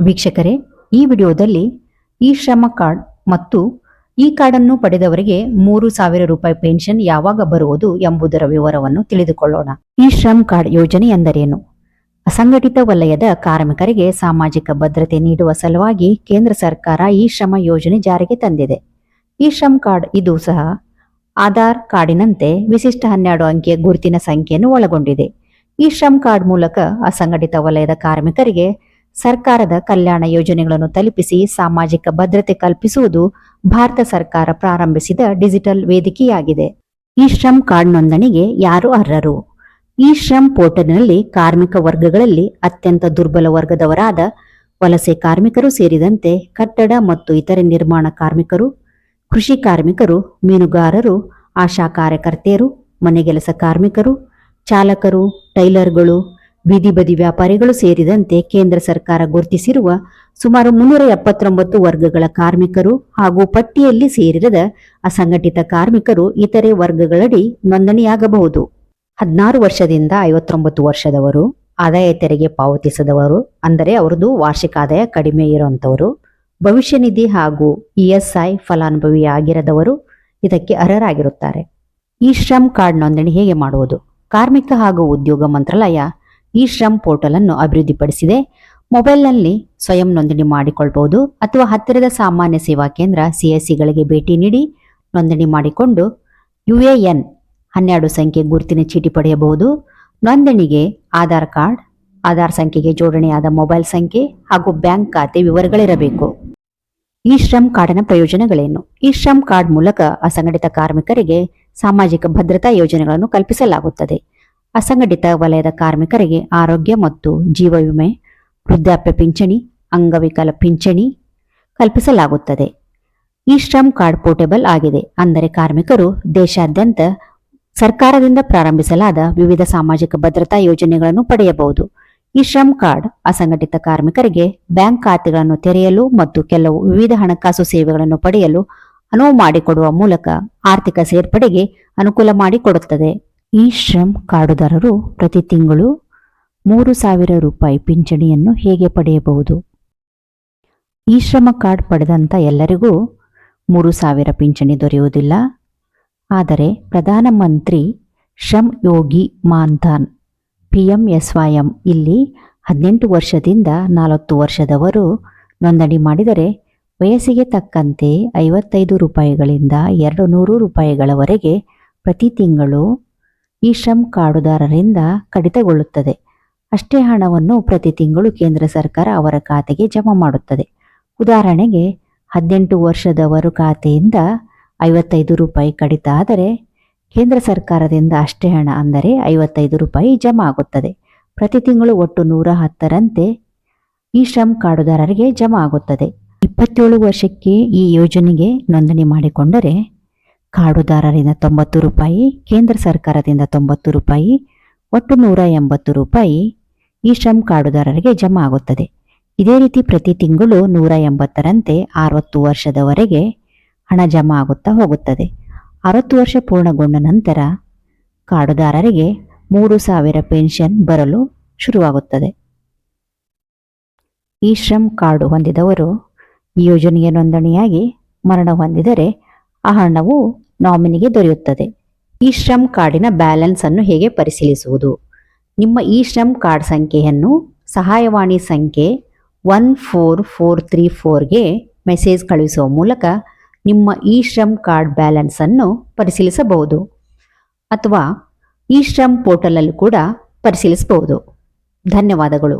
ವೀಕ್ಷಕರೇ, ಈ ವಿಡಿಯೋದಲ್ಲಿ ಈ ಶ್ರಮ ಕಾರ್ಡ್ ಮತ್ತು ಈ ಕಾರ್ಡನ್ನು ಪಡೆದವರಿಗೆ 3,000 ರೂಪಾಯಿ ಪೆನ್ಷನ್ ಯಾವಾಗ ಬರುವುದು ಎಂಬುದರ ವಿವರವನ್ನು ತಿಳಿದುಕೊಳ್ಳೋಣ. ಈ ಶ್ರಮ್ ಕಾರ್ಡ್ ಯೋಜನೆ ಎಂದರೇನು? ಅಸಂಘಟಿತ ವಲಯದ ಕಾರ್ಮಿಕರಿಗೆ ಸಾಮಾಜಿಕ ಭದ್ರತೆ ನೀಡುವ ಸಲುವಾಗಿ ಕೇಂದ್ರ ಸರ್ಕಾರ ಈ ಶ್ರಮ ಯೋಜನೆ ಜಾರಿಗೆ ತಂದಿದೆ. ಈ ಶ್ರಮ್ ಕಾರ್ಡ್ ಇದು ಸಹ ಆಧಾರ್ ಕಾರ್ಡಿನಂತೆ ವಿಶಿಷ್ಟ 12 ಅಂಕಿಯ ಗುರುತಿನ ಸಂಖ್ಯೆಯನ್ನು ಒಳಗೊಂಡಿದೆ. ಈ ಶ್ರಮ್ ಕಾರ್ಡ್ ಮೂಲಕ ಅಸಂಘಟಿತ ವಲಯದ ಕಾರ್ಮಿಕರಿಗೆ ಸರ್ಕಾರದ ಕಲ್ಯಾಣ ಯೋಜನೆಗಳನ್ನು ತಲುಪಿಸಿ ಸಾಮಾಜಿಕ ಭದ್ರತೆ ಕಲ್ಪಿಸುವುದು ಭಾರತ ಸರ್ಕಾರ ಪ್ರಾರಂಭಿಸಿದ ಡಿಜಿಟಲ್ ವೇದಿಕೆಯಾಗಿದೆ. ಈ ಶ್ರಮ್ ಕಾರ್ಡ್ ನೋಂದಣಿಗೆ ಯಾರು ಅರ್ಹರು? ಈ ಶ್ರಮ್ ಪೋರ್ಟಲ್ನಲ್ಲಿ ಕಾರ್ಮಿಕ ವರ್ಗಗಳಲ್ಲಿ ಅತ್ಯಂತ ದುರ್ಬಲ ವರ್ಗದವರಾದ ವಲಸೆ ಕಾರ್ಮಿಕರು ಸೇರಿದಂತೆ ಕಟ್ಟಡ ಮತ್ತು ಇತರೆ ನಿರ್ಮಾಣ ಕಾರ್ಮಿಕರು, ಕೃಷಿ ಕಾರ್ಮಿಕರು, ಮೀನುಗಾರರು, ಆಶಾ ಕಾರ್ಯಕರ್ತೆಯರು, ಮನೆಗೆಲಸ ಕಾರ್ಮಿಕರು, ಚಾಲಕರು, ಟೈಲರ್ಗಳು, ಬೀದಿ ಬದಿ ವ್ಯಾಪಾರಿಗಳು ಸೇರಿದಂತೆ ಕೇಂದ್ರ ಸರ್ಕಾರ ಗುರುತಿಸಿರುವ ಸುಮಾರು 379 ವರ್ಗಗಳ ಕಾರ್ಮಿಕರು ಹಾಗೂ ಪಟ್ಟಿಯಲ್ಲಿ ಸೇರಿರದ ಅಸಂಘಟಿತ ಕಾರ್ಮಿಕರು ಇತರೆ ವರ್ಗಗಳಡಿ ನೋಂದಣಿಯಾಗಬಹುದು. 16 ವರ್ಷದಿಂದ 59 ವರ್ಷದವರು, ಆದಾಯ ತೆರಿಗೆ ಪಾವತಿಸದವರು, ಅಂದರೆ ಅವರದು ವಾರ್ಷಿಕ ಆದಾಯ ಕಡಿಮೆ ಇರುವಂತವರು, ಭವಿಷ್ಯ ನಿಧಿ ಹಾಗೂ ESI ಫಲಾನುಭವಿ ಆಗಿರದವರು ಇದಕ್ಕೆ ಅರ್ಹರಾಗಿರುತ್ತಾರೆ. ಈ ಶ್ರಮ್ ಕಾರ್ಡ್ ನೋಂದಣಿ ಹೇಗೆ ಮಾಡುವುದು? ಕಾರ್ಮಿಕ ಹಾಗೂ ಉದ್ಯೋಗ ಮಂತ್ರಾಲಯ ಈ ಶ್ರಮ್ ಪೋರ್ಟಲ್ ಅನ್ನು ಅಭಿವೃದ್ಧಿಪಡಿಸಿದೆ. ಮೊಬೈಲ್ನಲ್ಲಿ ಸ್ವಯಂ ನೋಂದಣಿ ಮಾಡಿಕೊಳ್ಳಬಹುದು ಅಥವಾ ಹತ್ತಿರದ ಸಾಮಾನ್ಯ ಸೇವಾ ಕೇಂದ್ರ CSCಗಳಿಗೆ ಭೇಟಿ ನೀಡಿ ನೋಂದಣಿ ಮಾಡಿಕೊಂಡು UAN 12 ಸಂಖ್ಯೆ ಗುರುತಿನ ಚೀಟಿ ಪಡೆಯಬಹುದು. ನೋಂದಣಿಗೆ ಆಧಾರ್ ಕಾರ್ಡ್, ಆಧಾರ್ ಸಂಖ್ಯೆಗೆ ಜೋಡಣೆಯಾದ ಮೊಬೈಲ್ ಸಂಖ್ಯೆ ಹಾಗೂ ಬ್ಯಾಂಕ್ ಖಾತೆ ವಿವರಗಳಿರಬೇಕು. ಈ ಶ್ರಮ್ ಕಾರ್ಡಿನ ಪ್ರಯೋಜನಗಳೇನು? ಈ ಶ್ರಮ್ ಕಾರ್ಡ್ ಮೂಲಕ ಅಸಂಘಟಿತ ಕಾರ್ಮಿಕರಿಗೆ ಸಾಮಾಜಿಕ ಭದ್ರತಾ ಯೋಜನೆಗಳನ್ನು ಕಲ್ಪಿಸಲಾಗುತ್ತದೆ. ಅಸಂಘಟಿತ ವಲಯದ ಕಾರ್ಮಿಕರಿಗೆ ಆರೋಗ್ಯ ಮತ್ತು ಜೀವ ವಿಮೆ, ವೃದ್ಧಾಪ್ಯ ಪಿಂಚಣಿ, ಅಂಗವಿಕಲ ಪಿಂಚಣಿ ಕಲ್ಪಿಸಲಾಗುತ್ತದೆ. ಈ ಶ್ರಮ್ ಕಾರ್ಡ್ ಪೋರ್ಟೇಬಲ್ ಆಗಿದೆ, ಅಂದರೆ ಕಾರ್ಮಿಕರು ದೇಶಾದ್ಯಂತ ಸರ್ಕಾರದಿಂದ ಪ್ರಾರಂಭಿಸಲಾದ ವಿವಿಧ ಸಾಮಾಜಿಕ ಭದ್ರತಾ ಯೋಜನೆಗಳನ್ನು ಪಡೆಯಬಹುದು. ಈ ಶ್ರಮ್ ಕಾರ್ಡ್ ಅಸಂಘಟಿತ ಕಾರ್ಮಿಕರಿಗೆ ಬ್ಯಾಂಕ್ ಖಾತೆಗಳನ್ನು ತೆರೆಯಲು ಮತ್ತು ಕೆಲವು ವಿವಿಧ ಹಣಕಾಸು ಸೇವೆಗಳನ್ನು ಪಡೆಯಲು ಅನುವು ಮಾಡಿಕೊಡುವ ಮೂಲಕ ಆರ್ಥಿಕ ಸೇರ್ಪಡೆಗೆ ಅನುಕೂಲ ಮಾಡಿಕೊಡುತ್ತದೆ. ಈ ಶ್ರಮ್ ಕಾರ್ಡುದಾರರು ಪ್ರತಿ ತಿಂಗಳು 3,000 ರೂಪಾಯಿ ಪಿಂಚಣಿಯನ್ನು ಹೇಗೆ ಪಡೆಯಬಹುದು? ಈ ಶ್ರಮ ಕಾರ್ಡ್ ಪಡೆದಂತ ಎಲ್ಲರಿಗೂ 3,000 ಪಿಂಚಣಿ ದೊರೆಯುವುದಿಲ್ಲ. ಆದರೆ ಪ್ರಧಾನಮಂತ್ರಿ ಶ್ರಮ್ ಯೋಗಿ ಮಾನ್ಧನ್ PMSYM ಇಲ್ಲಿ 18 ವರ್ಷದಿಂದ 40 ವರ್ಷದವರು ನೋಂದಣಿ ಮಾಡಿದರೆ ವಯಸ್ಸಿಗೆ ತಕ್ಕಂತೆ 55 ರೂಪಾಯಿಗಳಿಂದ 200 ರೂಪಾಯಿಗಳವರೆಗೆ ಪ್ರತಿ ತಿಂಗಳು ಈ ಶ್ರಮ್ ಕಾರ್ಡುದಾರರಿಂದ ಕಡಿತಗೊಳ್ಳುತ್ತದೆ. ಅಷ್ಟೇ ಹಣವನ್ನು ಪ್ರತಿ ತಿಂಗಳು ಕೇಂದ್ರ ಸರ್ಕಾರ ಅವರ ಖಾತೆಗೆ ಜಮಾ ಮಾಡುತ್ತದೆ. ಉದಾಹರಣೆಗೆ 18 ವರ್ಷದವರು ಖಾತೆಯಿಂದ 55 ರೂಪಾಯಿ ಕಡಿತ ಆದರೆ ಕೇಂದ್ರ ಸರ್ಕಾರದಿಂದ ಅಷ್ಟೇ ಹಣ, ಅಂದರೆ 55 ರೂಪಾಯಿ ಜಮಾ ಆಗುತ್ತದೆ. ಪ್ರತಿ ತಿಂಗಳು ಒಟ್ಟು 110ರಂತೆ ಈ ಶ್ರಮ್ ಕಾರ್ಡುದಾರರಿಗೆ ಜಮಾ ಆಗುತ್ತದೆ. 27 ವರ್ಷಕ್ಕೆ ಈ ಯೋಜನೆಗೆ ನೋಂದಣಿ ಮಾಡಿಕೊಂಡರೆ ಕಾರ್ಡುದಾರರಿಂದ 90 ರೂಪಾಯಿ, ಕೇಂದ್ರ ಸರ್ಕಾರದಿಂದ 90 ರೂಪಾಯಿ, ಒಟ್ಟು 180 ರೂಪಾಯಿ ಈ ಶ್ರಮ್ ಕಾರ್ಡುದಾರರಿಗೆ ಜಮಾ ಆಗುತ್ತದೆ. ಇದೇ ರೀತಿ ಪ್ರತಿ ತಿಂಗಳು 180ರಂತೆ 60 ವರ್ಷದವರೆಗೆ ಹಣ ಜಮಾ ಆಗುತ್ತಾ ಹೋಗುತ್ತದೆ. 60 ವರ್ಷ ಪೂರ್ಣಗೊಂಡ ನಂತರ ಕಾರ್ಡುದಾರರಿಗೆ 3,000 ಪೆನ್ಷನ್ ಬರಲು ಶುರುವಾಗುತ್ತದೆ. ಈ ಶ್ರಮ್ ಕಾರ್ಡು ಹೊಂದಿದವರು ಈ ಯೋಜನೆಗೆ ನೋಂದಣಿಯಾಗಿ ಮರಣ ಹೊಂದಿದರೆ ಆ ಹಣವು ನಾಮಿನಿಗೆ ದೊರೆಯುತ್ತದೆ. ಈ ಶ್ರಮ್ ಕಾರ್ಡಿನ ಬ್ಯಾಲೆನ್ಸ್ ಅನ್ನು ಹೇಗೆ ಪರಿಶೀಲಿಸುವುದು? ನಿಮ್ಮ ಈ ಶ್ರಮ್ ಕಾರ್ಡ್ ಸಂಖ್ಯೆಯನ್ನು ಸಹಾಯವಾಣಿ ಸಂಖ್ಯೆ 14434ಗೆ ಮೆಸೇಜ್ ಕಳುಹಿಸುವ ಮೂಲಕ ನಿಮ್ಮ ಈ ಶ್ರಮ್ ಕಾರ್ಡ್ ಬ್ಯಾಲೆನ್ಸ್ ಅನ್ನು ಪರಿಶೀಲಿಸಬಹುದು ಅಥವಾ ಈ ಶ್ರಮ್ ಪೋರ್ಟಲ್ ಅಲ್ಲಿ ಕೂಡ ಪರಿಶೀಲಿಸಬಹುದು. ಧನ್ಯವಾದಗಳು.